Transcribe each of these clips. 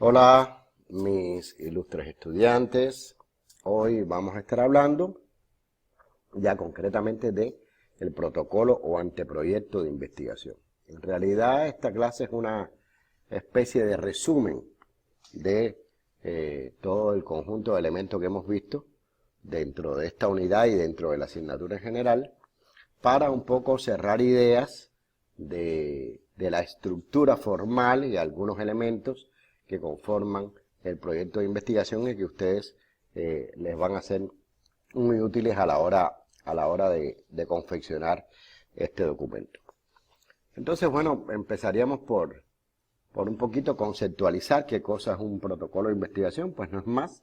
Hola, mis ilustres estudiantes. Hoy vamos a estar hablando ya concretamente de el protocolo o anteproyecto de investigación. En realidad esta clase es una especie de resumen de todo el conjunto de elementos que hemos visto dentro de esta unidad y dentro de la asignatura en general, para un poco cerrar ideas de la estructura formal y algunos elementos que conforman el proyecto de investigación y que ustedes les van a ser muy útiles a la hora de confeccionar este documento. Entonces, bueno, empezaríamos por un poquito conceptualizar qué cosa es un protocolo de investigación. Pues no es más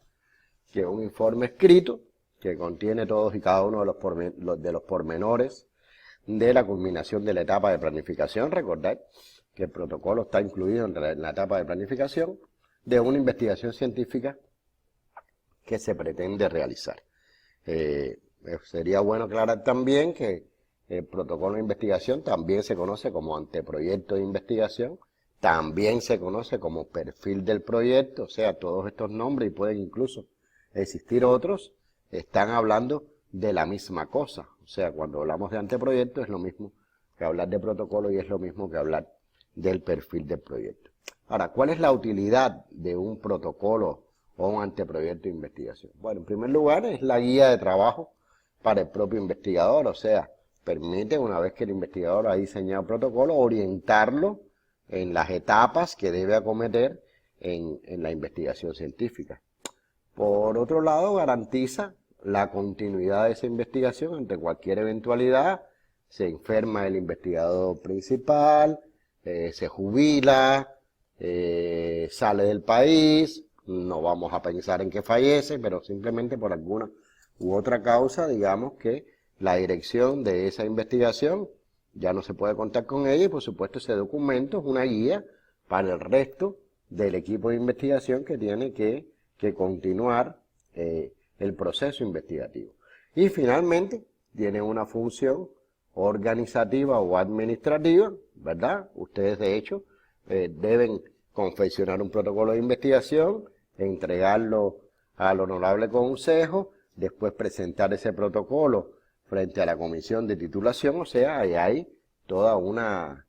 que un informe escrito que contiene todos y cada uno de los pormenores de la culminación de la etapa de planificación. Recordad que el protocolo está incluido en la etapa de planificación de una investigación científica que se pretende realizar. Sería bueno aclarar también que el protocolo de investigación también se conoce como anteproyecto de investigación, también se conoce como perfil del proyecto. O sea, todos estos nombres, y pueden incluso existir otros, están hablando de la misma cosa. O sea, cuando hablamos de anteproyecto es lo mismo que hablar de protocolo y es lo mismo que hablar del perfil del proyecto. Ahora, ¿cuál es la utilidad de un protocolo o un anteproyecto de investigación? Bueno, en primer lugar, es la guía de trabajo para el propio investigador. O sea, permite, una vez que el investigador ha diseñado el protocolo, orientarlo en las etapas que debe acometer en la investigación científica. Por otro lado, garantiza la continuidad de esa investigación ante cualquier eventualidad. Se enferma el investigador principal, se jubila, sale del país, no vamos a pensar en que fallece, pero simplemente por alguna u otra causa, digamos que la dirección de esa investigación ya no se puede contar con ella, y por supuesto ese documento es una guía para el resto del equipo de investigación que tiene que continuar el proceso investigativo. Y finalmente tiene una función organizativa o administrativa, ¿verdad? Ustedes de hecho deben confeccionar un protocolo de investigación, entregarlo al honorable consejo, después presentar ese protocolo frente a la comisión de titulación. O sea, ahí hay toda una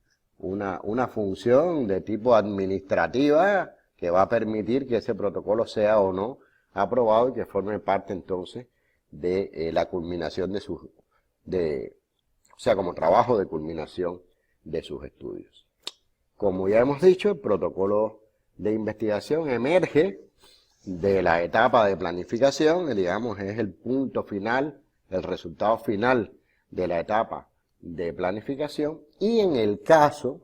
función de tipo administrativa que va a permitir que ese protocolo sea o no aprobado y que forme parte entonces de la culminación o sea, como trabajo de culminación de sus estudios. Como ya hemos dicho, el protocolo de investigación emerge de la etapa de planificación, que digamos es el punto final, el resultado final de la etapa de planificación, y en el caso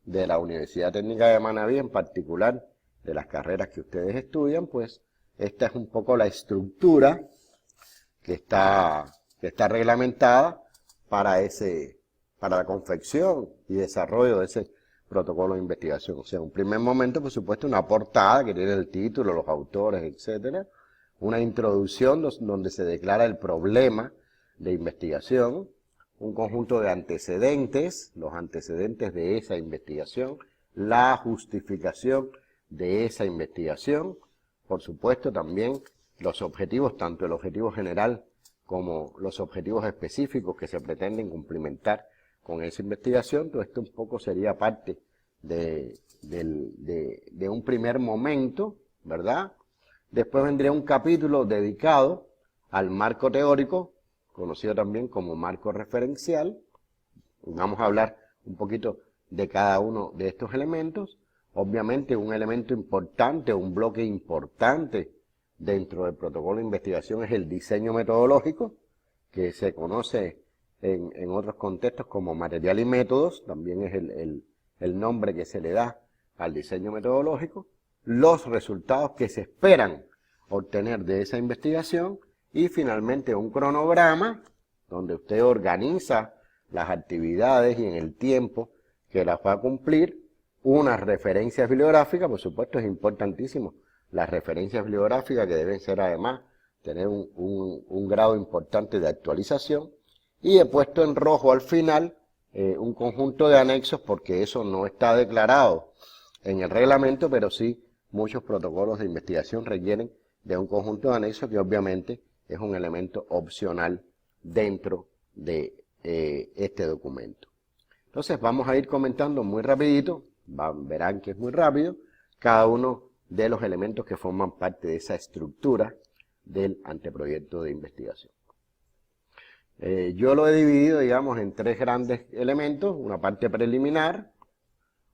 de la Universidad Técnica de Manabí, en particular de las carreras que ustedes estudian, pues esta es un poco la estructura que está reglamentada para la confección y desarrollo de ese protocolo de investigación. O sea, en un primer momento, por supuesto, una portada que tiene el título, los autores, etcétera, una introducción donde se declara el problema de investigación, un conjunto de antecedentes, los antecedentes de esa investigación, la justificación de esa investigación, por supuesto también los objetivos, tanto el objetivo general como los objetivos específicos que se pretenden cumplimentar con esa investigación. Todo esto un poco sería parte de un primer momento, ¿verdad? Después vendría un capítulo dedicado al marco teórico, conocido también como marco referencial. Vamos a hablar un poquito de cada uno de estos elementos. Obviamente un elemento importante, un bloque importante dentro del protocolo de investigación es el diseño metodológico, que se conoce en otros contextos como material y métodos. También es el nombre que se le da al diseño metodológico, los resultados que se esperan obtener de esa investigación, y finalmente un cronograma donde usted organiza las actividades y en el tiempo que las va a cumplir. Unas referencias bibliográficas, por supuesto es importantísimo las referencias bibliográficas, que deben ser además tener un grado importante de actualización, y he puesto en rojo al final un conjunto de anexos, porque eso no está declarado en el reglamento, pero sí muchos protocolos de investigación requieren de un conjunto de anexos que obviamente es un elemento opcional dentro de este documento. Entonces vamos a ir comentando muy rapidito, verán que es muy rápido, cada uno de los elementos que forman parte de esa estructura del anteproyecto de investigación. Yo lo he dividido, digamos, en tres grandes elementos, una parte preliminar,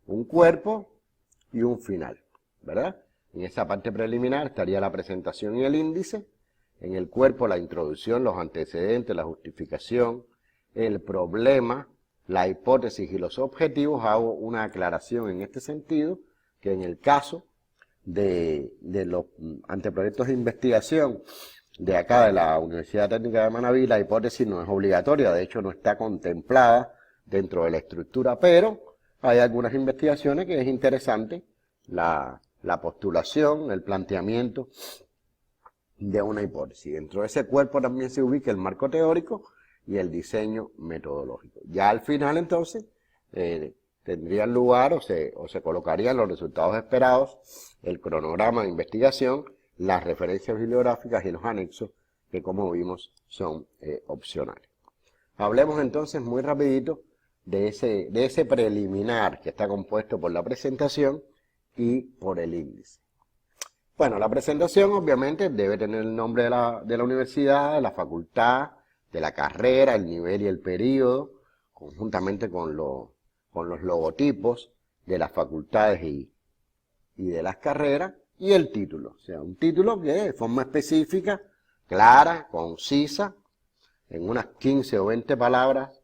un cuerpo y un final, ¿verdad? En esa parte preliminar estaría la presentación y el índice, en el cuerpo la introducción, los antecedentes, la justificación, el problema, la hipótesis y los objetivos. Hago una aclaración en este sentido, que en el caso de los anteproyectos de investigación de acá de la Universidad Técnica de Manabí, la hipótesis no es obligatoria, de hecho no está contemplada dentro de la estructura, pero hay algunas investigaciones que es interesante la postulación, el planteamiento de una hipótesis. Dentro de ese cuerpo también se ubica el marco teórico y el diseño metodológico. Ya al final entonces tendrían lugar o se colocarían los resultados esperados, el cronograma de investigación, las referencias bibliográficas y los anexos que, como vimos, son opcionales. Hablemos entonces muy rapidito de ese preliminar que está compuesto por la presentación y por el índice. Bueno, la presentación obviamente debe tener el nombre de la universidad, de la facultad, de la carrera, el nivel y el periodo, conjuntamente con los logotipos de las facultades y de las carreras, y el título, o sea, un título que de forma específica, clara, concisa, en unas 15 o 20 palabras,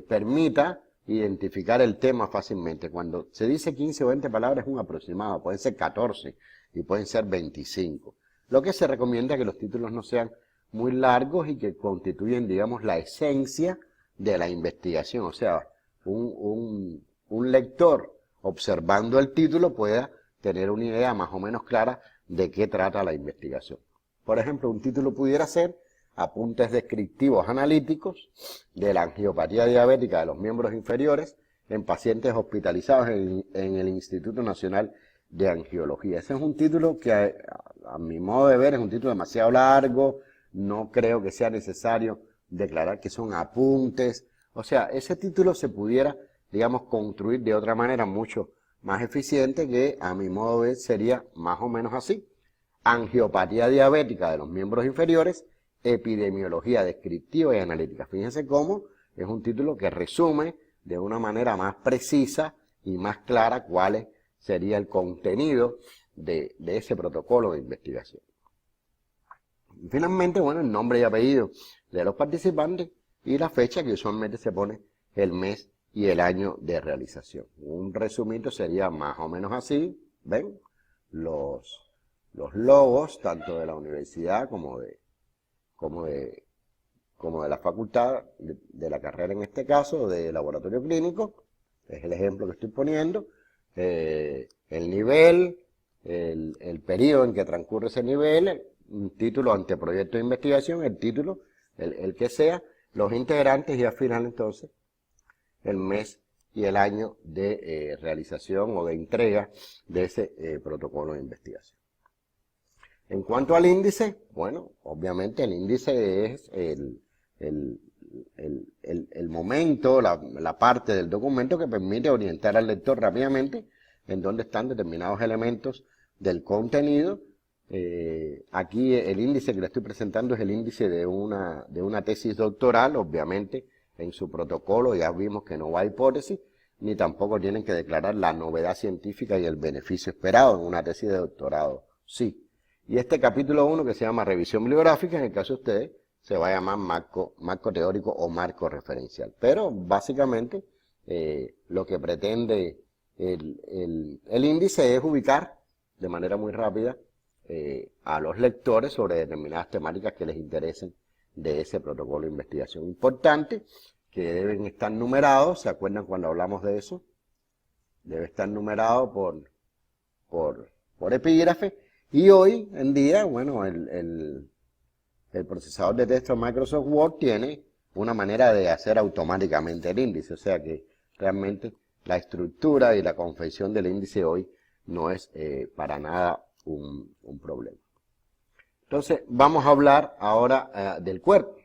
permita identificar el tema fácilmente. Cuando se dice 15 o 20 palabras es un aproximado, pueden ser 14 y pueden ser 25. Lo que se recomienda es que los títulos no sean muy largos y que constituyen, digamos, la esencia de la investigación. O sea, un lector observando el título pueda tener una idea más o menos clara de qué trata la investigación. Por ejemplo, un título pudiera ser apuntes descriptivos analíticos de la angiopatía diabética de los miembros inferiores en pacientes hospitalizados en el Instituto Nacional de Angiología. Ese es un título que a mi modo de ver es un título demasiado largo, no creo que sea necesario declarar que son apuntes. O sea, ese título se pudiera, digamos, construir de otra manera mucho más eficiente, que a mi modo de ver sería más o menos así: angiopatía diabética de los miembros inferiores, epidemiología descriptiva y analítica. Fíjense cómo es un título que resume de una manera más precisa y más clara cuál sería el contenido de ese protocolo de investigación. Y finalmente, bueno, el nombre y apellido de los participantes y la fecha, que usualmente se pone el mes y el año de realización. Un resumito sería más o menos así, ¿ven? Los logos, tanto de la universidad como de la facultad, de la carrera en este caso, de laboratorio clínico, es el ejemplo que estoy poniendo, el nivel, el periodo en que transcurre ese nivel, un título anteproyecto de investigación, el título, el que sea, los integrantes y al final entonces el mes y el año de realización o de entrega de ese protocolo de investigación. En cuanto al índice, bueno, obviamente el índice es el momento, la parte del documento que permite orientar al lector rápidamente en dónde están determinados elementos del contenido. Aquí el índice que le estoy presentando es el índice de una tesis doctoral. Obviamente en su protocolo ya vimos que no va a hipótesis, ni tampoco tienen que declarar la novedad científica y el beneficio esperado en una tesis de doctorado. Sí. Y este capítulo 1, que se llama revisión bibliográfica, en el caso de ustedes, se va a llamar marco teórico o marco referencial. Pero básicamente lo que pretende el índice es ubicar de manera muy rápida a los lectores sobre determinadas temáticas que les interesen de ese protocolo de investigación. Importante que deben estar numerados, ¿se acuerdan cuando hablamos de eso? Debe estar numerado por epígrafe. Y hoy en día, bueno, el procesador de texto Microsoft Word tiene una manera de hacer automáticamente el índice. O sea que realmente la estructura y la confección del índice hoy no es para nada un problema. Entonces, vamos a hablar ahora del cuerpo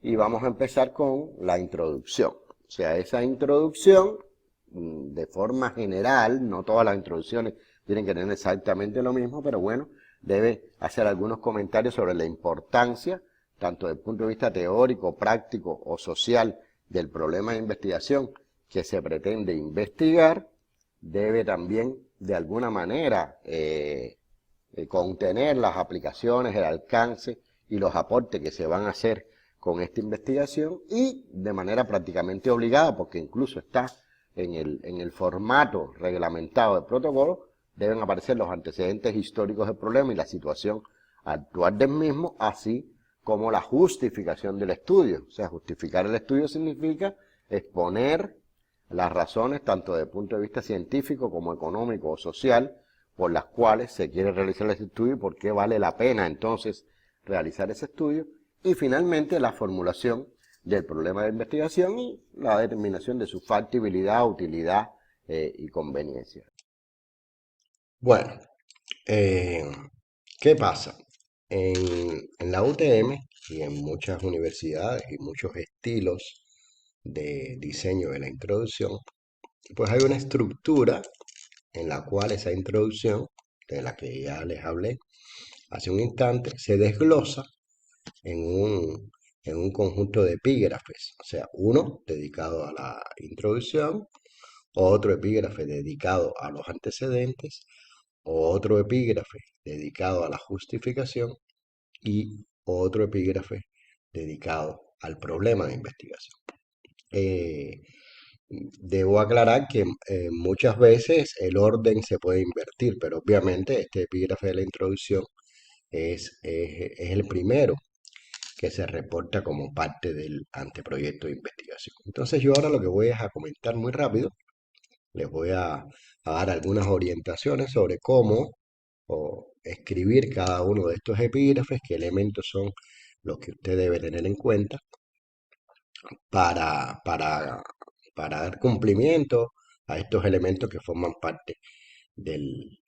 y vamos a empezar con la introducción. O sea, esa introducción, de forma general, no todas las introducciones tienen que tener exactamente lo mismo, pero bueno, debe hacer algunos comentarios sobre la importancia, tanto desde el punto de vista teórico, práctico o social, del problema de investigación que se pretende investigar. Debe también, de alguna manera, contener las aplicaciones, el alcance y los aportes que se van a hacer con esta investigación, y de manera prácticamente obligada, porque incluso está en el formato reglamentado del protocolo, deben aparecer los antecedentes históricos del problema y la situación actual del mismo, así como la justificación del estudio. O sea, justificar el estudio significa exponer las razones, tanto desde el punto de vista científico como económico o social, por las cuales se quiere realizar ese estudio y por qué vale la pena entonces realizar ese estudio. Y finalmente la formulación del problema de investigación y la determinación de su factibilidad, utilidad y conveniencia. Bueno, eh, ¿qué pasa? En la UTM y en muchas universidades y muchos estilos de diseño de la introducción, pues hay una estructura en la cual esa introducción, de la que ya les hablé hace un instante, se desglosa en en un conjunto de epígrafes. O sea, uno dedicado a la introducción, otro epígrafe dedicado a los antecedentes, otro epígrafe dedicado a la justificación y otro epígrafe dedicado al problema de investigación. Eh, Debo aclarar que muchas veces el orden se puede invertir, pero obviamente este epígrafe de la introducción es el primero que se reporta como parte del anteproyecto de investigación. Entonces yo ahora lo que voy es a comentar muy rápido, les voy a dar algunas orientaciones sobre cómo escribir cada uno de estos epígrafes, qué elementos son los que usted debe tener en cuenta para, para, para dar cumplimiento a estos elementos que forman parte del,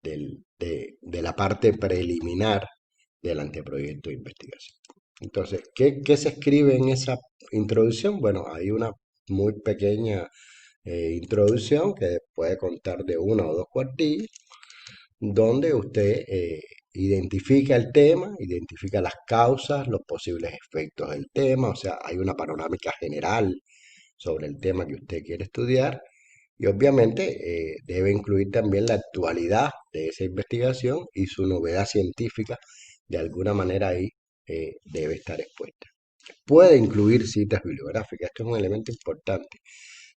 de la parte preliminar del anteproyecto de investigación. Entonces, ¿qué se escribe en esa introducción? Bueno, hay una muy pequeña introducción que puede contar de una o dos cuartillas, donde usted identifica el tema, identifica las causas, los posibles efectos del tema, o sea, hay una panorámica general sobre el tema que usted quiere estudiar, y obviamente debe incluir también la actualidad de esa investigación y su novedad científica, de alguna manera ahí debe estar expuesta. Puede incluir citas bibliográficas, esto es un elemento importante,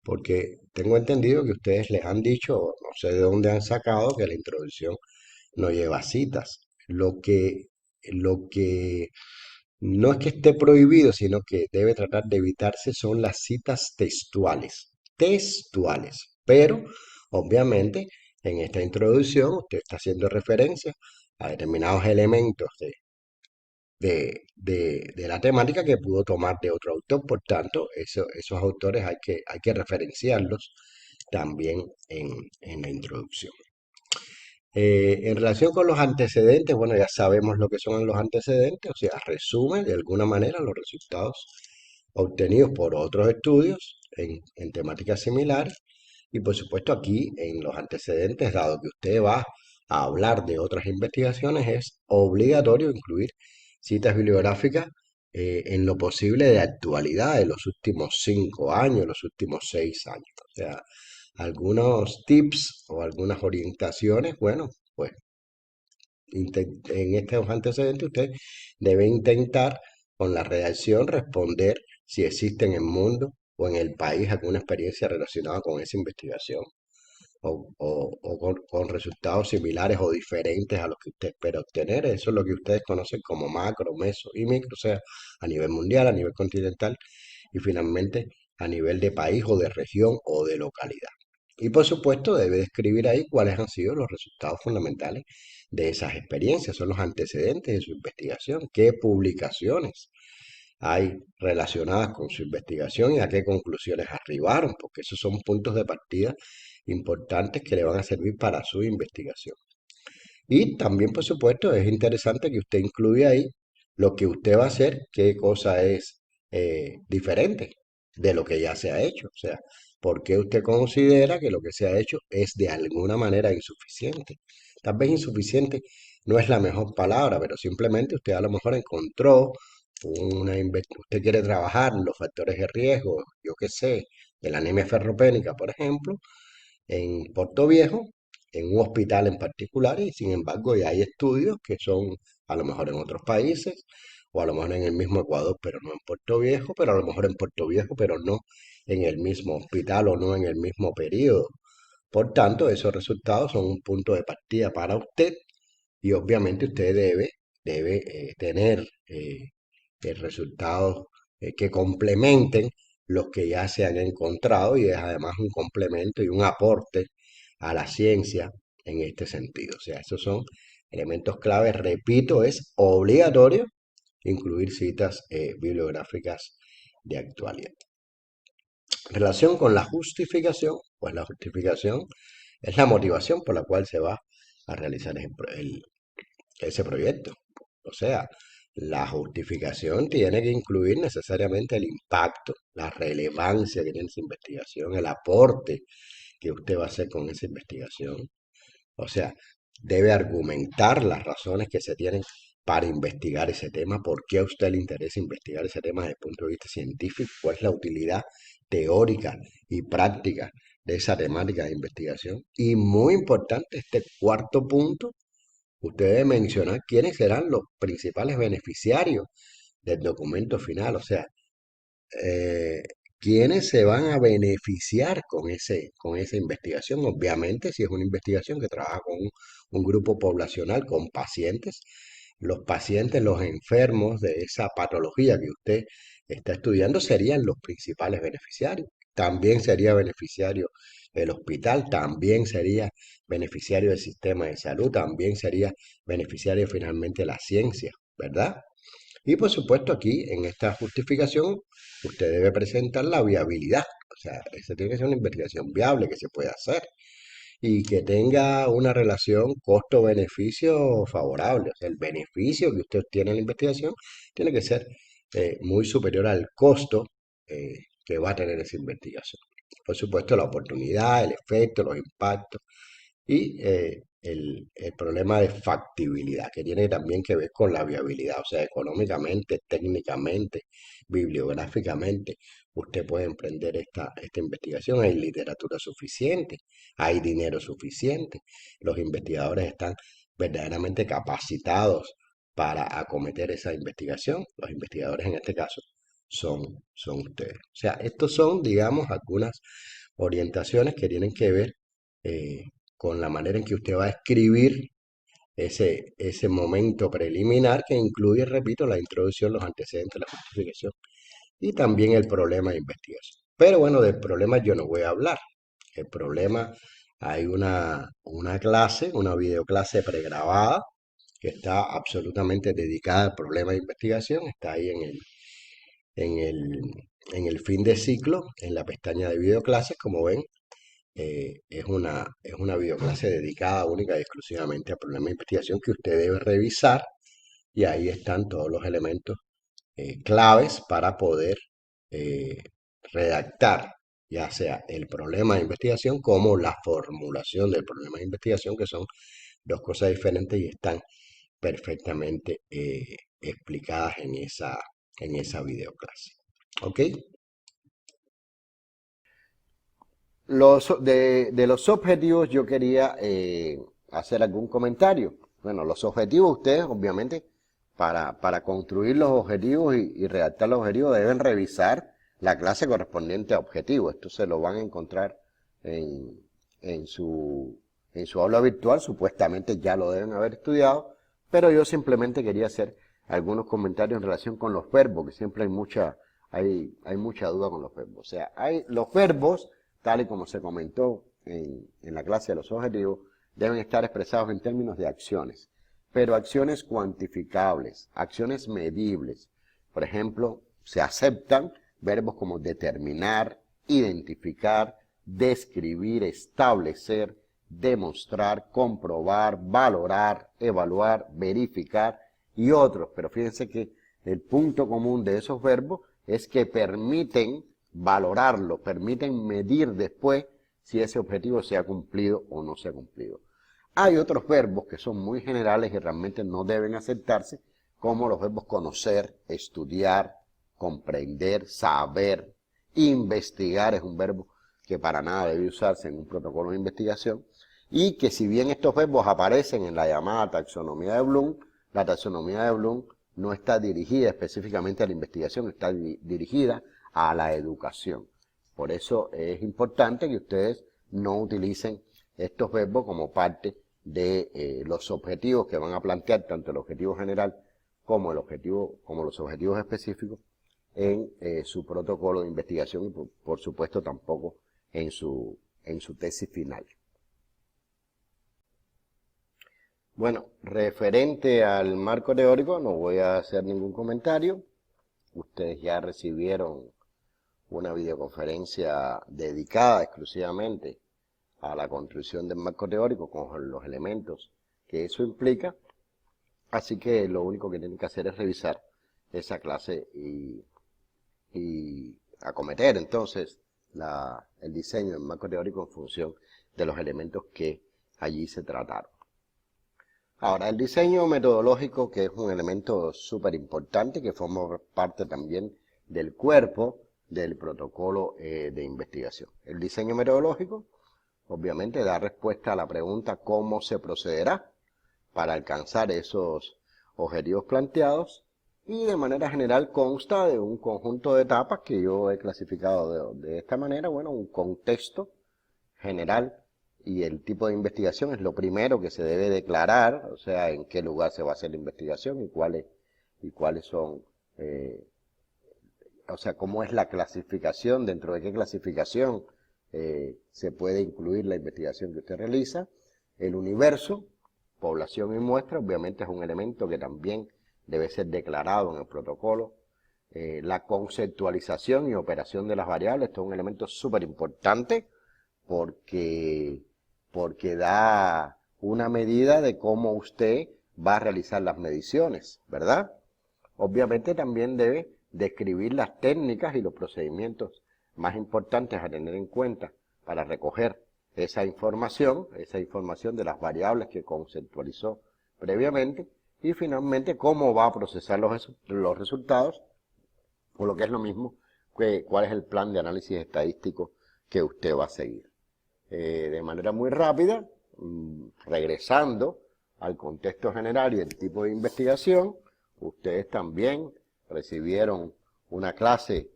porque tengo entendido que ustedes les han dicho, no sé de dónde han sacado, que la introducción no lleva citas. Lo que no es que esté prohibido, sino que debe tratar de evitarse son las citas textuales. Textuales. Pero, obviamente, en esta introducción usted está haciendo referencia a determinados elementos de la temática que pudo tomar de otro autor. Por tanto, esos autores hay que referenciarlos también en la introducción. En relación con los antecedentes, bueno, ya sabemos lo que son los antecedentes, o sea, resume de alguna manera los resultados obtenidos por otros estudios en temáticas similares. Y por supuesto aquí en los antecedentes, dado que usted va a hablar de otras investigaciones, es obligatorio incluir citas bibliográficas en lo posible de actualidad de los últimos 5 años, los últimos 6 años. O sea, algunos tips o algunas orientaciones, bueno, pues en estos antecedentes usted debe intentar con la redacción responder si existe en el mundo o en el país alguna experiencia relacionada con esa investigación o con resultados similares o diferentes a los que usted espera obtener. Eso es lo que ustedes conocen como macro, meso y micro, o sea, a nivel mundial, a nivel continental y finalmente a nivel de país o de región o de localidad. Y por supuesto debe describir ahí cuáles han sido los resultados fundamentales de esas experiencias, son los antecedentes de su investigación, qué publicaciones hay relacionadas con su investigación y a qué conclusiones arribaron, porque esos son puntos de partida importantes que le van a servir para su investigación. Y también, por supuesto, es interesante que usted incluya ahí lo que usted va a hacer, qué cosa es diferente de lo que ya se ha hecho. O sea, ¿por qué usted considera que lo que se ha hecho es de alguna manera insuficiente? Tal vez insuficiente no es la mejor palabra, pero simplemente usted a lo mejor encontró usted quiere trabajar los factores de riesgo, yo qué sé, de la anemia ferropénica, por ejemplo, en Portoviejo, en un hospital en particular, y sin embargo ya hay estudios que son a lo mejor en otros países, o a lo mejor en el mismo Ecuador, pero no en Puerto Viejo, pero a lo mejor en Puerto Viejo, pero no en el mismo hospital o no en el mismo periodo. Por tanto, esos resultados son un punto de partida para usted y obviamente usted debe tener resultados que complementen los que ya se han encontrado y es además un complemento y un aporte a la ciencia en este sentido. O sea, esos son elementos claves. Repito, es obligatorio incluir citas bibliográficas de actualidad. En relación con la justificación, pues la justificación es la motivación por la cual se va a realizar ese proyecto. O sea, la justificación tiene que incluir necesariamente el impacto, la relevancia que tiene esa investigación, el aporte que usted va a hacer con esa investigación. O sea, debe argumentar las razones que se tienen para investigar ese tema, por qué a usted le interesa investigar ese tema desde el punto de vista científico, cuál es la utilidad teórica y práctica de esa temática de investigación. Y muy importante, este cuarto punto, usted debe mencionar quiénes serán los principales beneficiarios del documento final, o sea, eh, quiénes se van a beneficiar con esa investigación. Obviamente, si es una investigación que trabaja con un grupo poblacional, con pacientes, los pacientes, los enfermos de esa patología que usted está estudiando serían los principales beneficiarios. También sería beneficiario el hospital, también sería beneficiario el sistema de salud, también sería beneficiario finalmente la ciencia, ¿verdad? Y por supuesto aquí en esta justificación usted debe presentar la viabilidad. O sea, esa tiene que ser una investigación viable que se pueda hacer y que tenga una relación costo-beneficio favorable. O sea, el beneficio que usted obtiene en la investigación tiene que ser muy superior al costo que va a tener esa investigación. Por supuesto, la oportunidad, el efecto, los impactos y el problema de factibilidad, que tiene también que ver con la viabilidad, o sea, económicamente, técnicamente, bibliográficamente, usted puede emprender esta investigación, hay literatura suficiente, hay dinero suficiente, los investigadores están verdaderamente capacitados para acometer esa investigación, los investigadores en este caso son ustedes. O sea, estos son, digamos, algunas orientaciones que tienen que ver eh, con la manera en que usted va a escribir ese momento preliminar que incluye, repito, la introducción, los antecedentes, la justificación y también el problema de investigación. Pero bueno, del problema yo no voy a hablar. El problema, hay una clase, una videoclase pregrabada que está absolutamente dedicada al problema de investigación. Está ahí en el, en el fin de ciclo, en la pestaña de videoclases, como ven, es una videoclase dedicada única y exclusivamente al problema de investigación que usted debe revisar y ahí están todos los elementos claves para poder eh, redactar ya sea el problema de investigación como la formulación del problema de investigación, que son dos cosas diferentes y están perfectamente explicadas en esa videoclase. ¿Ok? De los objetivos yo quería hacer algún comentario. Bueno, los objetivos ustedes obviamente para construir los objetivos y redactar los objetivos deben revisar la clase correspondiente a objetivos. Esto se lo van a encontrar en, en su, en su aula virtual, supuestamente ya lo deben haber estudiado, pero yo simplemente quería hacer algunos comentarios en relación con los verbos, que siempre hay mucha duda con los verbos. O sea, hay los verbos tal y como se comentó en la clase de los objetivos, deben estar expresados en términos de acciones, pero acciones cuantificables, acciones medibles. Por ejemplo, se aceptan verbos como determinar, identificar, describir, establecer, demostrar, comprobar, valorar, evaluar, verificar y otros. Pero fíjense que el punto común de esos verbos es que permiten valorarlo, permiten medir después si ese objetivo se ha cumplido o no se ha cumplido. Hay otros verbos que son muy generales y realmente no deben aceptarse, como los verbos conocer, estudiar, comprender, saber, investigar es un verbo que para nada debe usarse en un protocolo de investigación, y que si bien estos verbos aparecen en la llamada taxonomía de Bloom, la taxonomía de Bloom no está dirigida específicamente a la investigación, está dirigida a la educación. Por eso es importante que ustedes no utilicen estos verbos como parte de los objetivos que van a plantear, tanto el objetivo general como los objetivos específicos en su protocolo de investigación y por supuesto tampoco en su tesis final. Bueno, referente al marco teórico no voy a hacer ningún comentario. Ustedes ya recibieron una videoconferencia dedicada exclusivamente a la construcción del marco teórico con los elementos que eso implica. Así que lo único que tienen que hacer es revisar esa clase y acometer entonces el diseño del marco teórico en función de los elementos que allí se trataron. Ahora, el diseño metodológico, que es un elemento súper importante, que forma parte también del cuerpo del protocolo de investigación. El diseño metodológico, obviamente, da respuesta a la pregunta cómo se procederá para alcanzar esos objetivos planteados, y de manera general consta de un conjunto de etapas que yo he clasificado de esta manera. Bueno, un contexto general y el tipo de investigación es lo primero que se debe declarar, o sea, en qué lugar se va a hacer la investigación y cuáles son, o sea, cómo es la clasificación, dentro de qué clasificación se puede incluir la investigación que usted realiza. El universo, población y muestra, obviamente es un elemento que también debe ser declarado en el protocolo. La conceptualización y operación de las variables, esto es un elemento súper importante porque da una medida de cómo usted va a realizar las mediciones, ¿verdad? Obviamente también debe describir las técnicas y los procedimientos más importantes a tener en cuenta para recoger esa información de las variables que conceptualizó previamente, y finalmente cómo va a procesar los resultados, o lo que es lo mismo, cuál es el plan de análisis estadístico que usted va a seguir. De manera muy rápida, regresando al contexto general y el tipo de investigación, ustedes también recibieron una clase,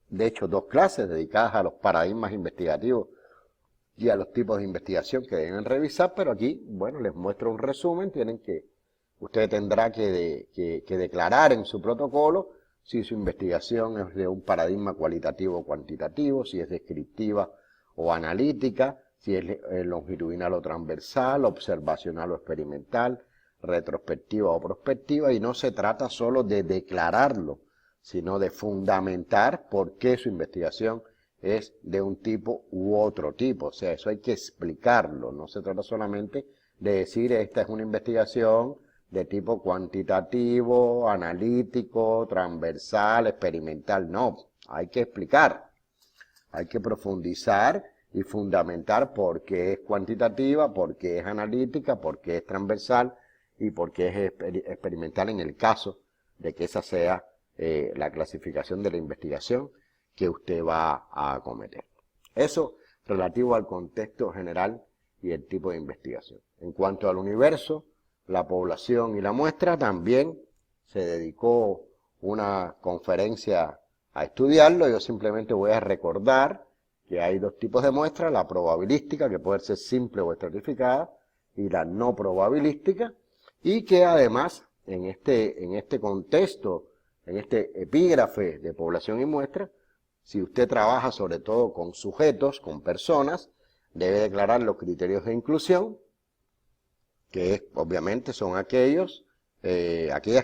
de hecho 2 clases dedicadas a los paradigmas investigativos y a los tipos de investigación que deben revisar, pero aquí, bueno, les muestro un resumen. Usted tendrá que declarar en su protocolo si su investigación es de un paradigma cualitativo o cuantitativo, si es descriptiva o analítica, si es longitudinal o transversal, observacional o experimental, retrospectiva o prospectiva, y no se trata solo de declararlo, sino de fundamentar por qué su investigación es de un tipo u otro tipo. O sea, eso hay que explicarlo, no se trata solamente de decir esta es una investigación de tipo cuantitativo, analítico, transversal, experimental. No, hay que explicar, hay que profundizar y fundamentar por qué es cuantitativa, por qué es analítica, por qué es transversal y por qué es experimental en el caso de que esa sea la clasificación de la investigación que usted va a acometer. Eso relativo al contexto general y el tipo de investigación. En cuanto al universo, la población y la muestra, también se dedicó una conferencia a estudiarlo. Yo simplemente voy a recordar que hay 2 tipos de muestras: la probabilística, que puede ser simple o estratificada, y la no probabilística, y que además en este contexto, en este epígrafe de población y muestra, si usted trabaja sobre todo con sujetos, con personas, debe declarar los criterios de inclusión, que obviamente son aquellas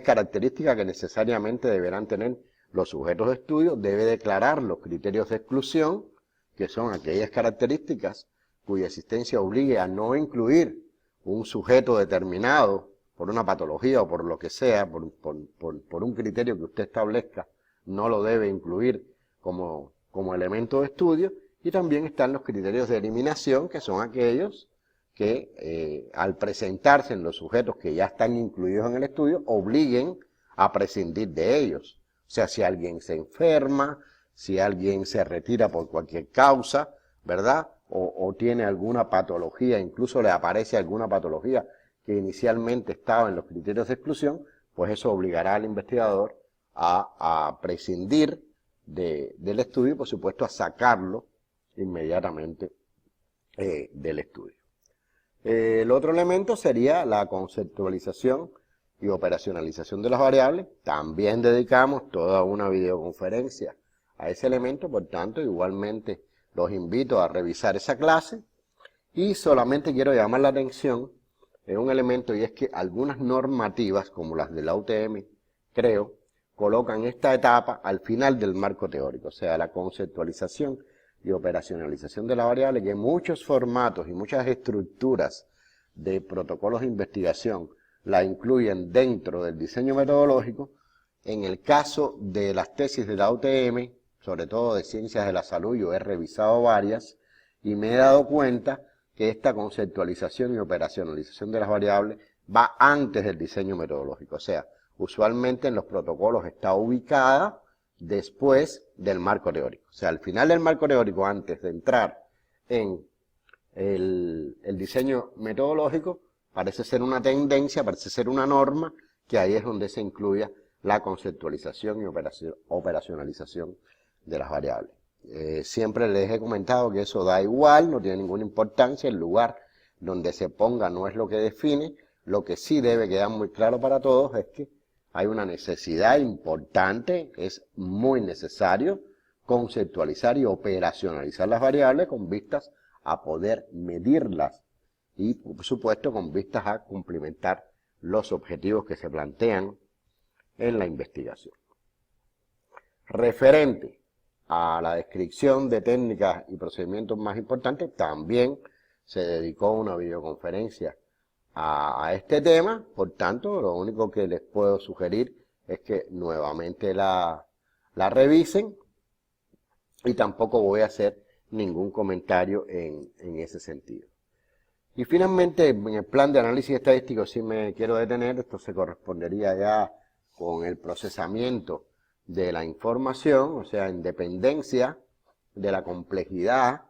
características que necesariamente deberán tener los sujetos de estudio, debe declarar los criterios de exclusión, que son aquellas características cuya existencia obligue a no incluir un sujeto determinado por una patología o por lo que sea, por un criterio que usted establezca, no lo debe incluir como elemento de estudio. Y también están los criterios de eliminación, que son aquellos que al presentarse en los sujetos que ya están incluidos en el estudio, obliguen a prescindir de ellos. O sea, si alguien se enferma, si alguien se retira por cualquier causa, ¿verdad? O tiene alguna patología, incluso le aparece alguna patología que inicialmente estaba en los criterios de exclusión, pues eso obligará al investigador a prescindir del estudio y, por supuesto, a sacarlo inmediatamente del estudio. El otro elemento sería la conceptualización y operacionalización de las variables. También dedicamos toda una videoconferencia a ese elemento, por tanto, igualmente los invito a revisar esa clase. Y solamente quiero llamar la atención en un elemento, y es que algunas normativas, como las de la UTM, creo, colocan esta etapa al final del marco teórico, o sea, la conceptualización y operacionalización de la variable, que muchos formatos y muchas estructuras de protocolos de investigación la incluyen dentro del diseño metodológico. En el caso de las tesis de la UTM, sobre todo de ciencias de la salud, yo he revisado varias y me he dado cuenta que esta conceptualización y operacionalización de las variables va antes del diseño metodológico. O sea, usualmente en los protocolos está ubicada después del marco teórico. O sea, al final del marco teórico, antes de entrar en el diseño metodológico, parece ser una tendencia, parece ser una norma, que ahí es donde se incluye la conceptualización y operacionalización de las variables. Siempre les he comentado que eso da igual, no tiene ninguna importancia, el lugar donde se ponga no es lo que define. Lo que sí debe quedar muy claro para todos es que hay una necesidad importante, es muy necesario conceptualizar y operacionalizar las variables con vistas a poder medirlas y, por supuesto, con vistas a cumplimentar los objetivos que se plantean en la investigación. Referente a la descripción de técnicas y procedimientos más importantes, también se dedicó una videoconferencia a este tema. Por tanto, lo único que les puedo sugerir es que nuevamente la revisen, y tampoco voy a hacer ningún comentario en ese sentido. Y finalmente, en el plan de análisis estadístico sí me quiero detener. Esto se correspondería ya con el procesamiento de la información, o sea, en dependencia de la complejidad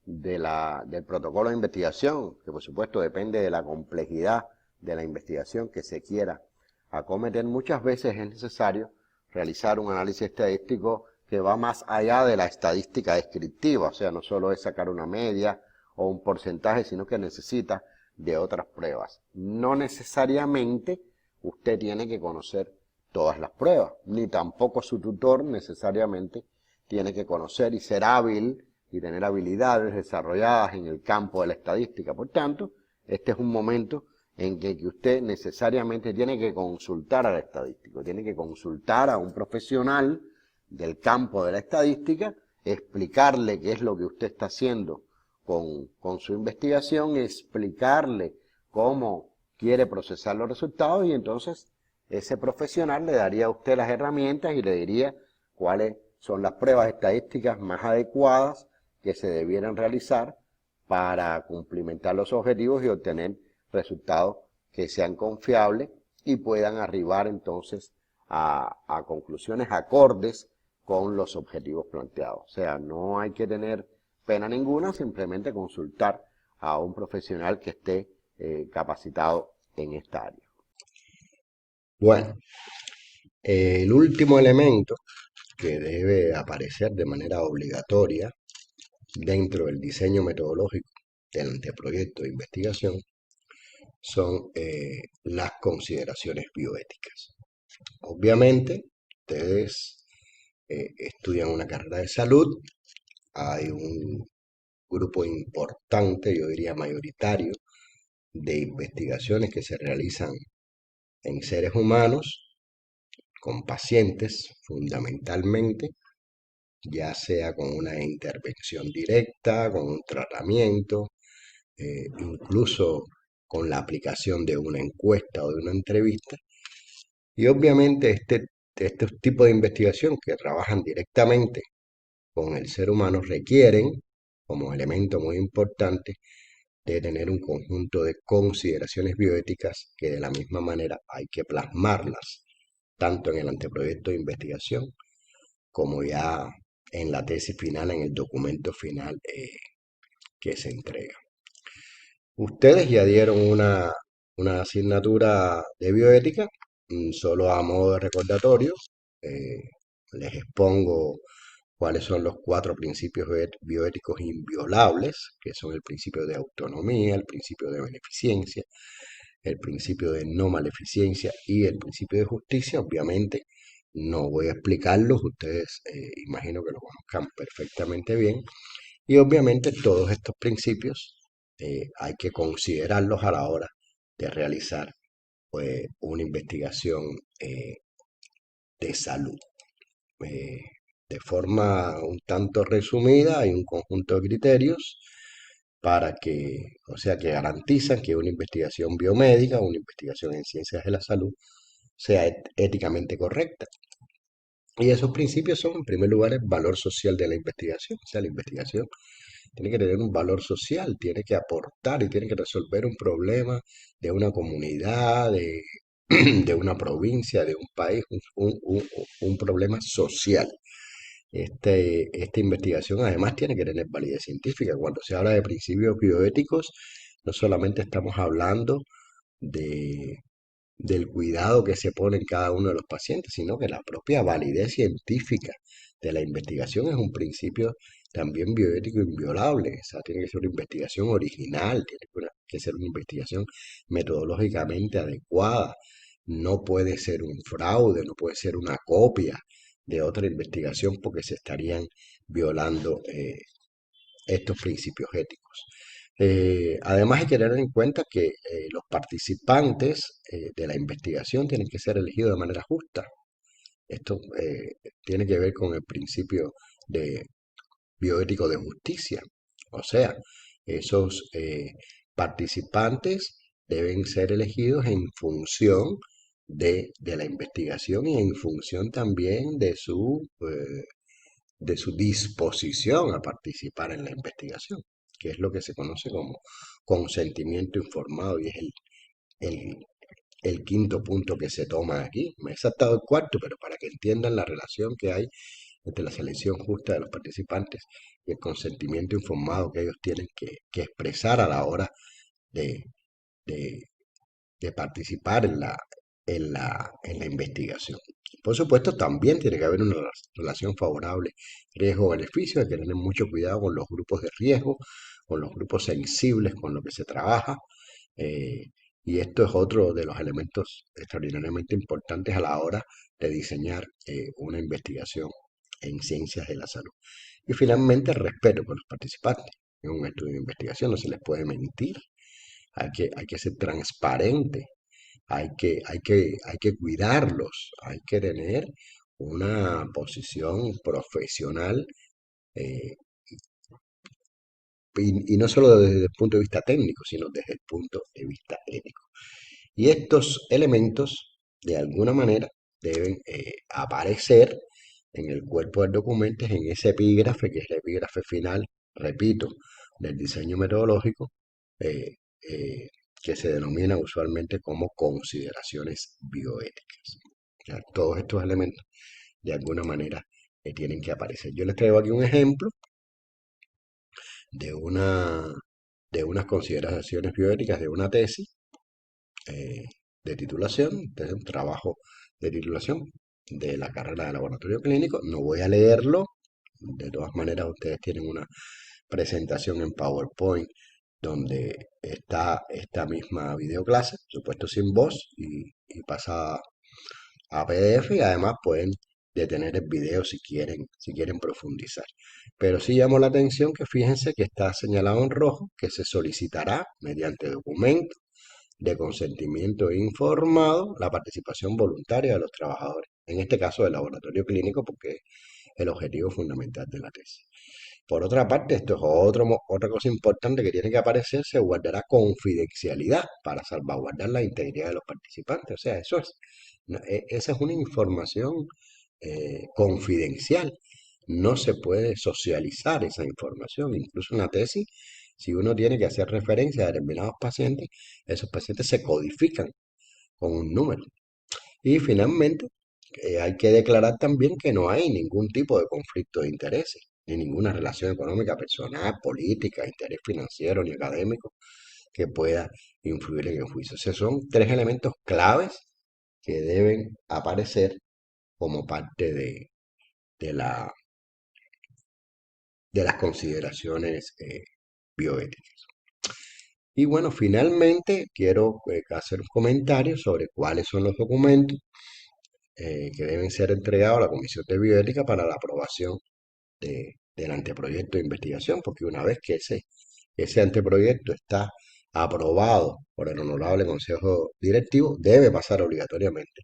del protocolo de investigación, que por supuesto depende de la complejidad de la investigación que se quiera acometer. Muchas veces es necesario realizar un análisis estadístico que va más allá de la estadística descriptiva, o sea, no solo es sacar una media o un porcentaje, sino que necesita de otras pruebas. No necesariamente usted tiene que conocer todas las pruebas, ni tampoco su tutor necesariamente tiene que conocer y ser hábil y tener habilidades desarrolladas en el campo de la estadística. Por tanto, este es un momento en que usted necesariamente tiene que consultar al estadístico, tiene que consultar a un profesional del campo de la estadística, explicarle qué es lo que usted está haciendo con su investigación, explicarle cómo quiere procesar los resultados, y entonces ese profesional le daría a usted las herramientas y le diría cuáles son las pruebas estadísticas más adecuadas que se debieran realizar para cumplimentar los objetivos y obtener resultados que sean confiables y puedan arribar entonces a conclusiones acordes con los objetivos planteados. O sea, no hay que tener pena ninguna, simplemente consultar a un profesional que esté capacitado en esta área. Bueno, el último elemento que debe aparecer de manera obligatoria dentro del diseño metodológico del anteproyecto de investigación son las consideraciones bioéticas. Obviamente, ustedes estudian una carrera de salud, hay un grupo importante, yo diría mayoritario, de investigaciones que se realizan en seres humanos, con pacientes fundamentalmente, ya sea con una intervención directa, con un tratamiento, incluso con la aplicación de una encuesta o de una entrevista. Y obviamente estos tipos de investigación que trabajan directamente con el ser humano requieren, como elemento muy importante, de tener un conjunto de consideraciones bioéticas que de la misma manera hay que plasmarlas, tanto en el anteproyecto de investigación como ya en la tesis final, en el documento final que se entrega. Ustedes ya dieron una asignatura de bioética, solo a modo de recordatorio. eh, Les expongo cuáles son los cuatro principios bioéticos inviolables, que son el principio de autonomía, el principio de beneficencia, el principio de no maleficencia y el principio de justicia. Obviamente no voy a explicarlos, ustedes imagino que los conozcan perfectamente bien. Y obviamente todos estos principios hay que considerarlos a la hora de realizar una investigación de salud. Eh, de forma un tanto resumida, hay un conjunto de criterios para que, o sea, que garantizan que una investigación biomédica, una investigación en ciencias de la salud, sea éticamente correcta. Y esos principios son, en primer lugar, el valor social de la investigación. O sea, la investigación tiene que tener un valor social, tiene que aportar y tiene que resolver un problema de una comunidad, de una provincia, de un país, un problema social. Esta investigación además tiene que tener validez científica. Cuando se habla de principios bioéticos, no solamente estamos hablando de, del cuidado que se pone en cada uno de los pacientes, sino que la propia validez científica de la investigación es un principio también bioético inviolable. O sea, tiene que ser una investigación original, tiene que ser una investigación metodológicamente adecuada. No puede ser un fraude, no puede ser una copia de otra investigación porque se estarían violando estos principios éticos. Además hay que tener en cuenta que los participantes de la investigación tienen que ser elegidos de manera justa. Esto tiene que ver con el principio de bioético de justicia. O sea, esos participantes deben ser elegidos en función de la investigación y en función también de su disposición a participar en la investigación, que es lo que se conoce como consentimiento informado y es el, el quinto punto que se toma aquí. Me he saltado el cuarto, pero para que entiendan la relación que hay entre la selección justa de los participantes y el consentimiento informado que ellos tienen que expresar a la hora de, de- de participar en la investigación. Por supuesto, también tiene que haber una relación favorable riesgo-beneficio, hay que tener mucho cuidado con los grupos de riesgo, con los grupos sensibles con los que se trabaja. eh, y esto es otro de los elementos extraordinariamente importantes a la hora de diseñar una investigación en ciencias de la salud. Y finalmente, el respeto por los participantes. En un estudio de investigación no se les puede mentir, hay que ser transparente, hay que cuidarlos, hay que tener una posición profesional eh, y no solo desde el punto de vista técnico, sino desde el punto de vista ético. Y estos elementos, de alguna manera, deben aparecer en el cuerpo del documento, en ese epígrafe, que es el epígrafe final, repito, del diseño metodológico, eh, eh, que se denomina usualmente como consideraciones bioéticas. O sea, todos estos elementos, de alguna manera, tienen que aparecer. Yo les traigo aquí un ejemplo de de unas consideraciones bioéticas de una tesis eh, de titulación, este un trabajo de titulación de la carrera de laboratorio clínico. No voy a leerlo, de todas maneras ustedes tienen una presentación en PowerPoint donde está esta misma videoclase, supuesto sin voz y pasa a PDF y además pueden detener el video si quieren profundizar. Pero sí llamo la atención que fíjense que está señalado en rojo que se solicitará mediante documento de consentimiento informado la participación voluntaria de los trabajadores, en este caso del laboratorio clínico, porque es el objetivo fundamental de la tesis. Por otra parte, esto es otra cosa importante que tiene que aparecer: se guardará confidencialidad para salvaguardar la integridad de los participantes. O sea, esa es una información confidencial. No se puede socializar esa información. Incluso una tesis, si uno tiene que hacer referencia a determinados pacientes, esos pacientes se codifican con un número. Y finalmente, hay que declarar también que no hay ningún tipo de conflicto de intereses, ni ninguna relación económica, personal, política, interés financiero ni académico que pueda influir en el juicio. Esos son tres elementos claves que deben aparecer como parte de la, de las consideraciones bioéticas. Y bueno, finalmente quiero hacer un comentario sobre cuáles son los documentos que deben ser entregados a la Comisión de Bioética para la aprobación del anteproyecto de investigación, porque una vez que ese anteproyecto está aprobado por el Honorable Consejo Directivo, debe pasar obligatoriamente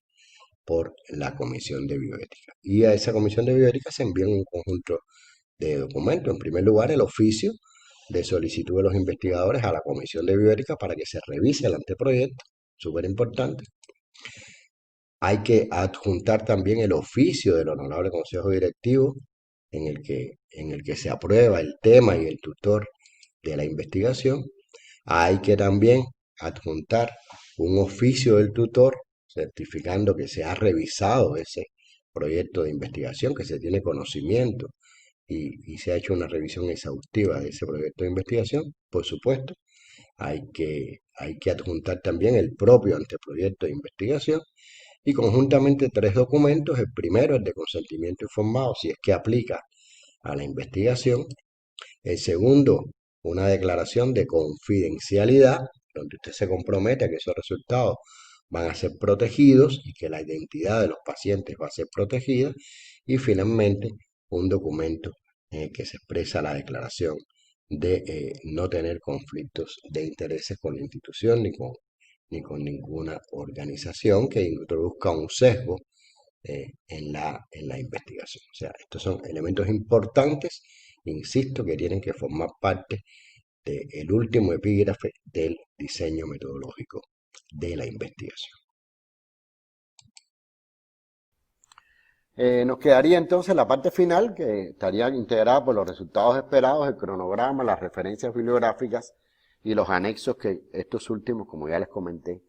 por la Comisión de Bioética. Y a esa Comisión de Bioética se envía un conjunto de documentos. En primer lugar, el oficio de solicitud de los investigadores a la Comisión de Bioética para que se revise el anteproyecto, súper importante. Hay que adjuntar también el oficio del Honorable Consejo Directivo en el que se aprueba el tema y el tutor de la investigación. Hay que también adjuntar un oficio del tutor certificando que se ha revisado ese proyecto de investigación, que se tiene conocimiento y se ha hecho una revisión exhaustiva de ese proyecto de investigación. Por supuesto, hay que adjuntar también el propio anteproyecto de investigación y conjuntamente tres documentos: el primero, el de consentimiento informado, si es que aplica a la investigación; el segundo, una declaración de confidencialidad, donde usted se compromete a que esos resultados van a ser protegidos y que la identidad de los pacientes va a ser protegida; y finalmente, un documento en el que se expresa la declaración de no tener conflictos de intereses con la institución ni con ninguna organización que introduzca un sesgo en la investigación. O sea, estos son elementos importantes, insisto, que tienen que formar parte del último epígrafe del diseño metodológico de la investigación. Nos quedaría entonces la parte final, que estaría integrada por los resultados esperados, el cronograma, las referencias bibliográficas y los anexos, que estos últimos, como ya les comenté,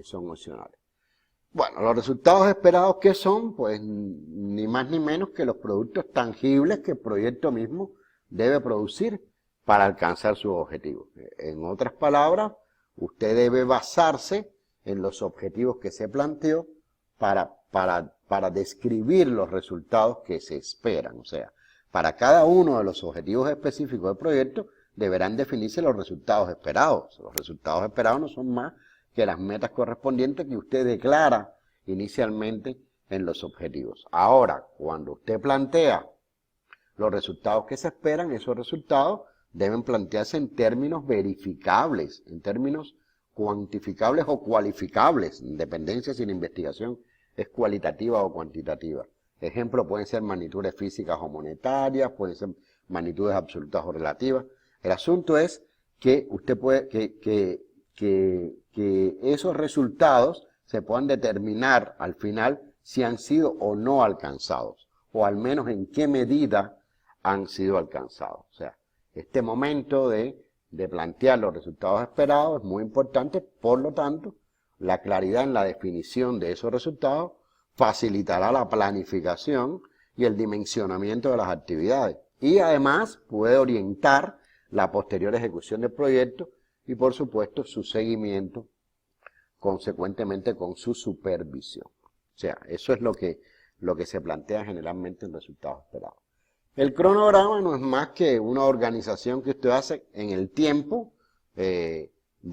son opcionales. Bueno, los resultados esperados, ¿qué son? Pues ni más ni menos que los productos tangibles que el proyecto mismo debe producir para alcanzar sus objetivos. En otras palabras, usted debe basarse en los objetivos que se planteó para describir los resultados que se esperan. O sea, para cada uno de los objetivos específicos del proyecto deberán definirse los resultados esperados. Los resultados esperados no son más que las metas correspondientes que usted declara inicialmente en los objetivos. Ahora, cuando usted plantea los resultados que se esperan, esos resultados deben plantearse en términos verificables, en términos cuantificables o cualificables, en dependencia si la investigación es cualitativa o cuantitativa. Ejemplo, pueden ser magnitudes físicas o monetarias, pueden ser magnitudes absolutas o relativas. El asunto es que usted puede, que esos resultados se puedan determinar al final si han sido o no alcanzados, o al menos en qué medida han sido alcanzados. O sea, este momento de plantear los resultados esperados es muy importante. Por lo tanto, la claridad en la definición de esos resultados facilitará la planificación y el dimensionamiento de las actividades, y además puede orientar la posterior ejecución del proyecto y, por supuesto, su seguimiento, consecuentemente con su supervisión. O sea, eso es lo que se plantea generalmente en resultados esperados. El cronograma no es más que una organización que usted hace en el tiempo, de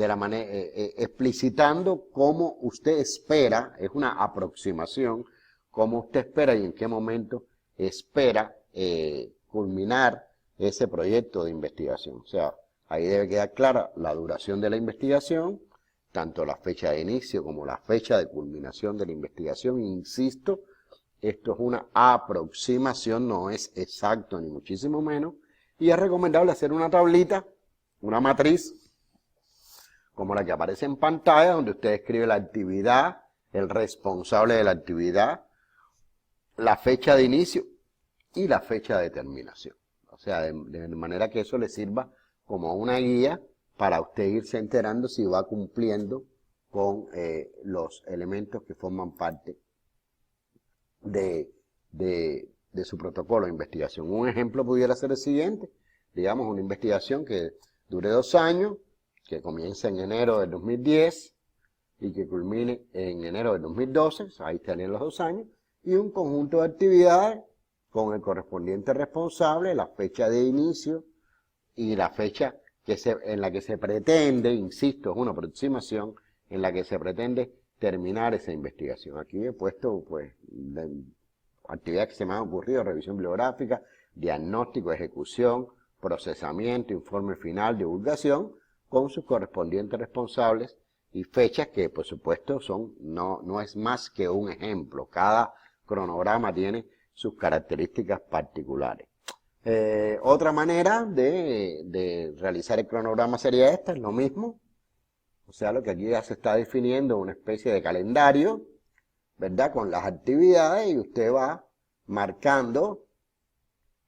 la manera, explicitando cómo usted espera, es una aproximación, cómo usted espera y en qué momento espera culminar ese proyecto de investigación. O sea, ahí debe quedar clara la duración de la investigación, tanto la fecha de inicio como la fecha de culminación de la investigación. Insisto, esto es una aproximación, no es exacto ni muchísimo menos, y es recomendable hacer una tablita, una matriz, como la que aparece en pantalla, donde usted escribe la actividad, el responsable de la actividad, la fecha de inicio y la fecha de terminación. O sea, de manera que eso le sirva como una guía para usted irse enterando si va cumpliendo con los elementos que forman parte de su protocolo de investigación. Un ejemplo pudiera ser el siguiente: digamos, una investigación que dure 2 años, que comience en enero del 2010 y que culmine en enero del 2012, ahí tienen los 2 años, y un conjunto de actividades con el correspondiente responsable, la fecha de inicio y la fecha en la que se pretende, insisto, es una aproximación en la que se pretende terminar esa investigación. Aquí he puesto, pues, actividades que se me han ocurrido: revisión bibliográfica, diagnóstico, ejecución, procesamiento, informe final, divulgación, con sus correspondientes responsables y fechas que, por supuesto, no es más que un ejemplo. Cada cronograma tiene sus características particulares. Otra manera de realizar el cronograma sería esta, es lo mismo. O sea, lo que aquí ya se está definiendo, una especie de calendario, ¿verdad?, con las actividades, y usted va marcando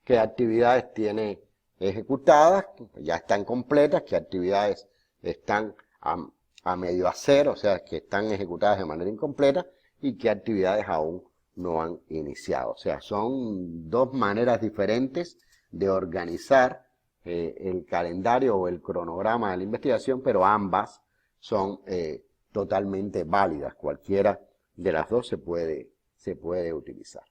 qué actividades tiene ejecutadas, ya están completas, qué actividades están a medio hacer, o sea, que están ejecutadas de manera incompleta, y qué actividades aún no han iniciado. O sea, son 2 maneras diferentes de organizar el calendario o el cronograma de la investigación, pero ambas son totalmente válidas. Cualquiera de las 2 se puede utilizar.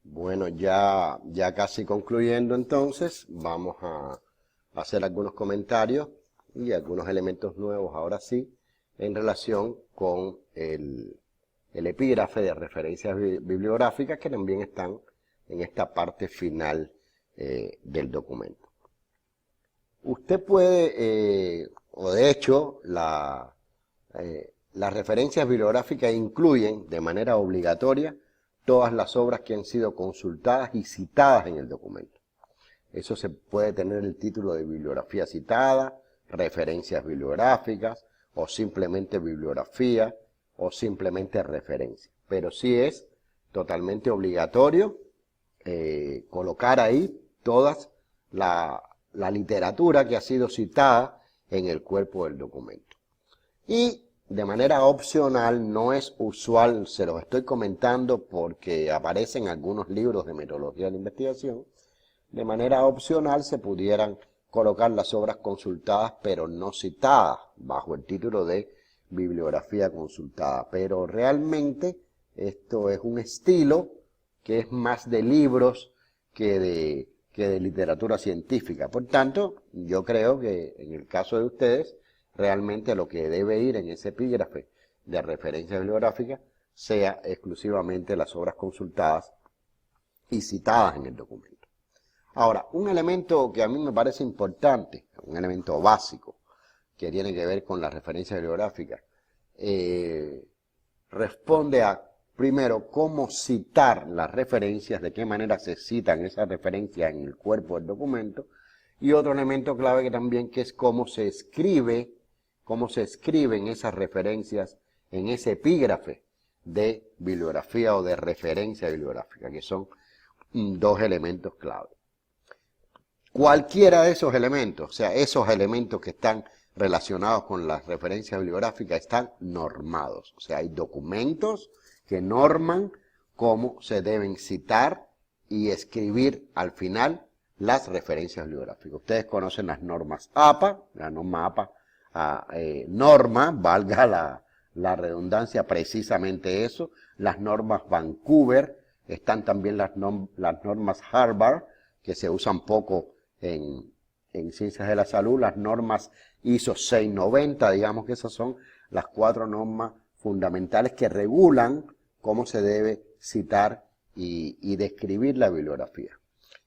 Bueno, ya casi concluyendo, entonces, vamos a hacer algunos comentarios y algunos elementos nuevos, ahora sí, en relación con el epígrafe de referencias bibliográficas, que también están en esta parte final del documento. Usted puede, o de hecho, las referencias bibliográficas incluyen de manera obligatoria todas las obras que han sido consultadas y citadas en el documento. Eso se puede tener el título de bibliografía citada, referencias bibliográficas, o simplemente bibliografía, o simplemente referencia. Pero sí es totalmente obligatorio colocar ahí toda la literatura que ha sido citada en el cuerpo del documento. Y de manera opcional, no es usual, se los estoy comentando porque aparecen algunos libros de metodología de la investigación, de manera opcional se pudieran colocar las obras consultadas pero no citadas bajo el título de bibliografía consultada. Pero realmente esto es un estilo que es más de libros que de literatura científica. Por tanto, yo creo que en el caso de ustedes, realmente lo que debe ir en ese epígrafe de referencia bibliográfica sea exclusivamente las obras consultadas y citadas en el documento. Ahora, un elemento que a mí me parece importante, un elemento básico que tiene que ver con la referencia bibliográfica, responde a, primero, cómo citar las referencias, de qué manera se citan esas referencias en el cuerpo del documento, y otro elemento clave que también que es cómo se escriben esas referencias en ese epígrafe de bibliografía o de referencia bibliográfica, que son 2 elementos clave. Cualquiera de esos elementos, o sea, esos elementos que están relacionados con las referencias bibliográficas están normados. O sea, hay documentos que norman cómo se deben citar y escribir al final las referencias bibliográficas. Ustedes conocen las normas APA, la norma APA norma, valga la redundancia, precisamente eso. Las normas Vancouver, están también las normas Harvard, que se usan poco en ciencias de la salud, las normas ISO 690, digamos que esas son las 4 normas fundamentales que regulan cómo se debe citar y describir la bibliografía.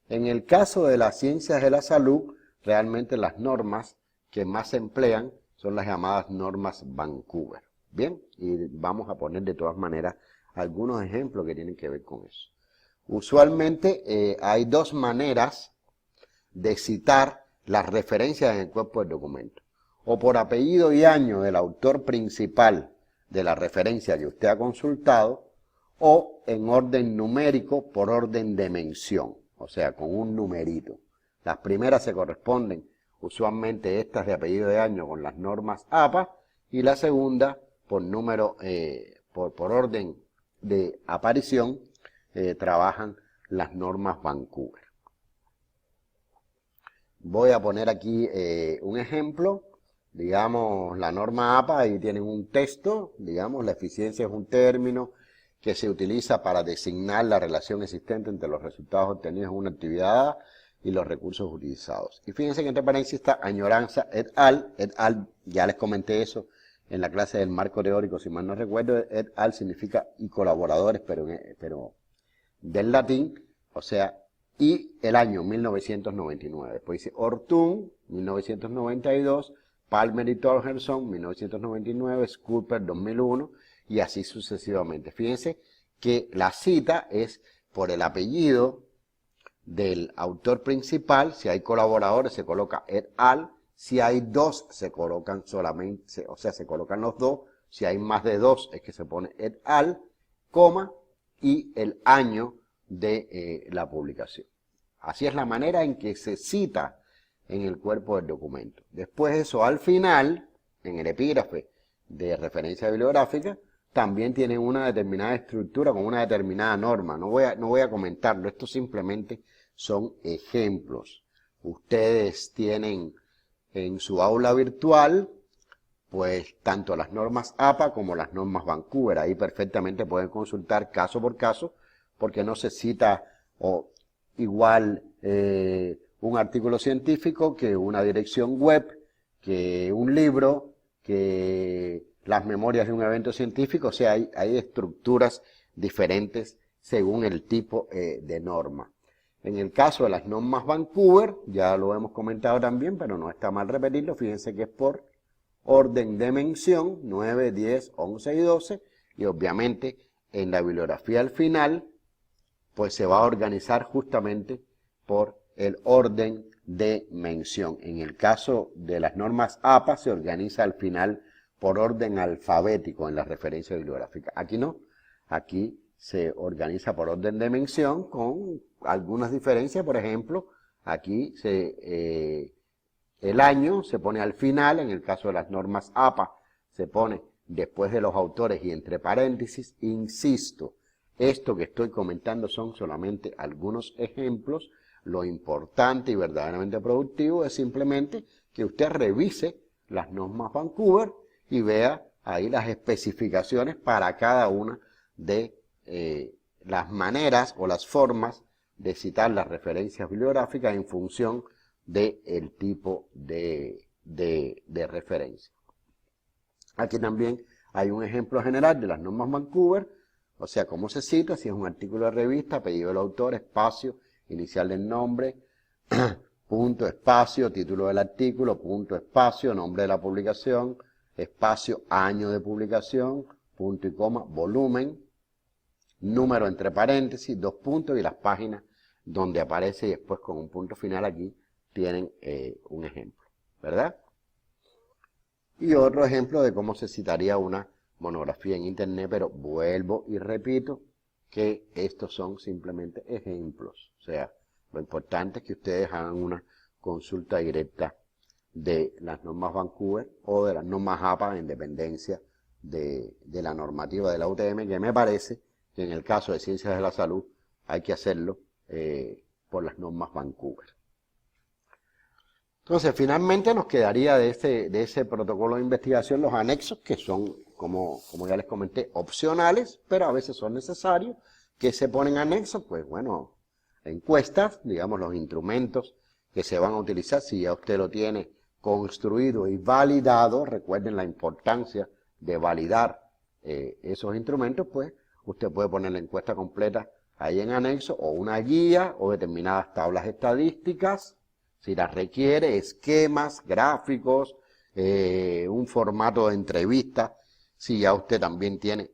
En el caso de las ciencias de la salud, realmente las normas que más se emplean son las llamadas normas Vancouver. Bien, y vamos a poner de todas maneras algunos ejemplos que tienen que ver con eso. Usualmente hay dos maneras de citar las referencias en el cuerpo del documento. O por apellido y año del autor principal de la referencia que usted ha consultado, o en orden numérico por orden de mención, o sea, con un numerito. Las primeras se corresponden, usualmente estas de apellido de año, con las normas APA, y la segunda por número, por orden de aparición, trabajan las normas Vancouver. Voy a poner aquí un ejemplo. Digamos, la norma APA, ahí tienen un texto, digamos, la eficiencia es un término que se utiliza para designar la relación existente entre los resultados obtenidos en una actividad y los recursos utilizados. Y fíjense que entre paréntesis está añoranza et al, ya les comenté eso en la clase del marco teórico, si mal no recuerdo, et al significa y colaboradores, pero del latín, o sea, y el año 1999. Después dice Ortún, 1992, Palmer y Torgerson, 1999, Sculper, 2001, y así sucesivamente. Fíjense que la cita es por el apellido del autor principal. Si hay colaboradores se coloca et al, si hay dos se colocan solamente, o sea, se colocan los dos. Si hay más de dos es que se pone et al, coma, y el año de la publicación. Así es la manera en que se cita en el cuerpo del documento. Después eso, al final, en el epígrafe de referencia bibliográfica, también tiene una determinada estructura con una determinada norma. No voy a comentarlo, esto simplemente son ejemplos. Ustedes tienen en su aula virtual, pues tanto las normas APA como las normas Vancouver. Ahí perfectamente pueden consultar caso por caso, porque no se cita igual un artículo científico que una dirección web, que un libro, que las memorias de un evento científico. O sea, hay estructuras diferentes según el tipo de norma. En el caso de las normas Vancouver, ya lo hemos comentado también, pero no está mal repetirlo. Fíjense que es por orden de mención, 9, 10, 11 y 12, y obviamente en la bibliografía al final, pues se va a organizar justamente por el orden de mención. En el caso de las normas APA se organiza al final por orden alfabético en la referencia bibliográfica. Aquí no, aquí se organiza por orden de mención con algunas diferencias. Por ejemplo, aquí el año se pone al final. En el caso de las normas APA se pone después de los autores y entre paréntesis. Insisto, esto que estoy comentando son solamente algunos ejemplos. Lo importante y verdaderamente productivo es simplemente que usted revise las normas Vancouver y vea ahí las especificaciones para cada una de las maneras o las formas de citar las referencias bibliográficas en función del tipo de referencia. Aquí también hay un ejemplo general de las normas Vancouver, o sea, cómo se cita, si es un artículo de revista, apellido del autor, espacio, inicial del nombre, punto, espacio, título del artículo, punto, espacio, nombre de la publicación, espacio, año de publicación, punto y coma, volumen, número entre paréntesis, dos puntos y las páginas donde aparece y después con un punto final aquí tienen un ejemplo, ¿verdad? Y otro ejemplo de cómo se citaría una monografía en internet, pero vuelvo y repito que estos son simplemente ejemplos. O sea, lo importante es que ustedes hagan una consulta directa de las normas Vancouver o de las normas APA en dependencia de la normativa de la UTM, que me parece que en el caso de ciencias de la salud hay que hacerlo por las normas Vancouver. Entonces, finalmente nos quedaría de ese protocolo de investigación los anexos, que son, como ya les comenté, opcionales, pero a veces son necesarios. ¿Qué se ponen anexos? Pues bueno, encuestas, digamos los instrumentos que se van a utilizar. Si ya usted lo tiene construido y validado, recuerden la importancia de validar esos instrumentos, pues usted puede poner la encuesta completa ahí en anexo, o una guía, o determinadas tablas estadísticas, si las requiere, esquemas, gráficos, un formato de entrevista, si ya usted también tiene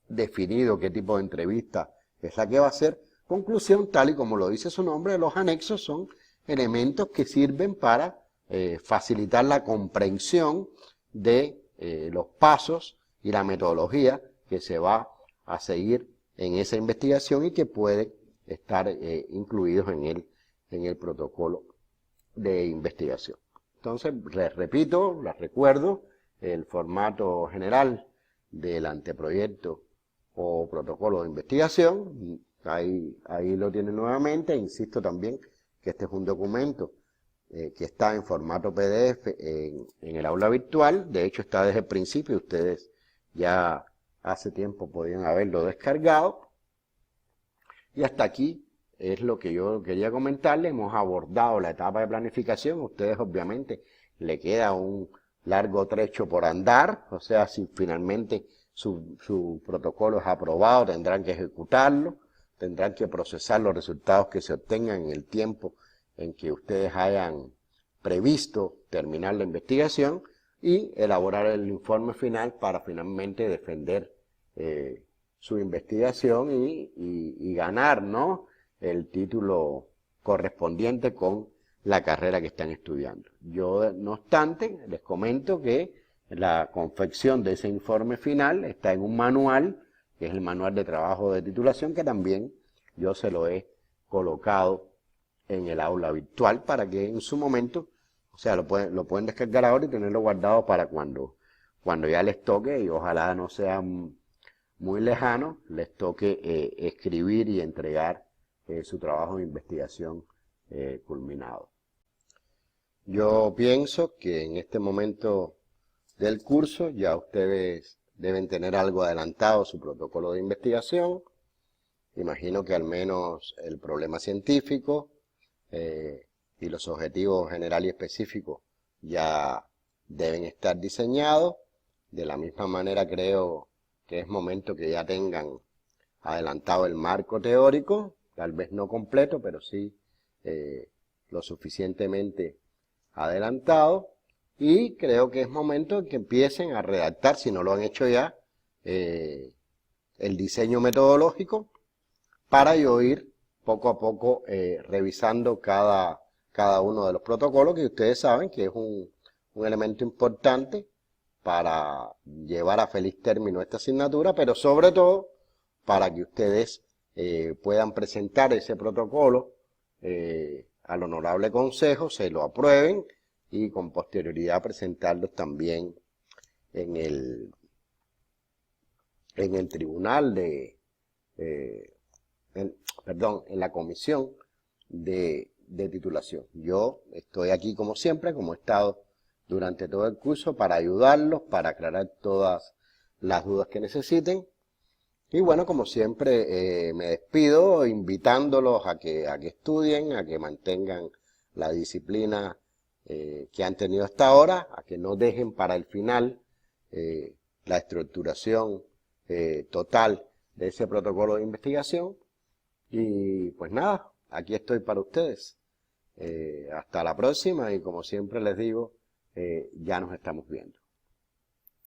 definido qué tipo de entrevista es la que va a hacer. Conclusión, tal y como lo dice su nombre, los anexos son elementos que sirven para facilitar la comprensión de los pasos y la metodología que se va a seguir en esa investigación y que puede estar incluidos en el protocolo de investigación. Entonces, les repito, les recuerdo el formato general del anteproyecto o protocolo de investigación. Ahí lo tienen nuevamente. Insisto también que este es un documento que está en formato PDF en el aula virtual. De hecho, está desde el principio. Ustedes ya hace tiempo podían haberlo descargado. Y hasta aquí es lo que yo quería comentarles. Hemos abordado la etapa de planificación. A ustedes obviamente le queda un largo trecho por andar. O sea, si finalmente su protocolo es aprobado, tendrán que ejecutarlo. Tendrán que procesar los resultados que se obtengan en el tiempo en que ustedes hayan previsto terminar la investigación y elaborar el informe final para finalmente defender su investigación y ganar, ¿no?, el título correspondiente con la carrera que están estudiando. Yo, no obstante, les comento que la confección de ese informe final está en un manual, que es el manual de trabajo de titulación, que también yo se lo he colocado en el aula virtual para que en su momento, o sea, lo pueden descargar ahora y tenerlo guardado para cuando ya les toque, y ojalá no sea muy lejano, les toque escribir y entregar su trabajo de investigación culminado. Yo pienso que en este momento del curso ya ustedes deben tener algo adelantado su protocolo de investigación. Imagino que al menos el problema científico y los objetivos generales y específicos ya deben estar diseñados. De la misma manera creo que es momento que ya tengan adelantado el marco teórico, tal vez no completo, pero sí lo suficientemente adelantado. Y creo que es momento que empiecen a redactar, si no lo han hecho ya, el diseño metodológico para yo ir poco a poco revisando cada uno de los protocolos, que ustedes saben que es un elemento importante para llevar a feliz término esta asignatura, pero sobre todo para que ustedes puedan presentar ese protocolo al honorable consejo, se lo aprueben y con posterioridad presentarlos también en el tribunal en la comisión de titulación. Yo estoy aquí como siempre, como he estado durante todo el curso, para ayudarlos, para aclarar todas las dudas que necesiten. Y bueno, como siempre, me despido invitándolos a que estudien, a que mantengan la disciplina que han tenido hasta ahora, a que no dejen para el final la estructuración total de ese protocolo de investigación. Y pues nada, aquí estoy para ustedes. Hasta la próxima y como siempre les digo, ya nos estamos viendo.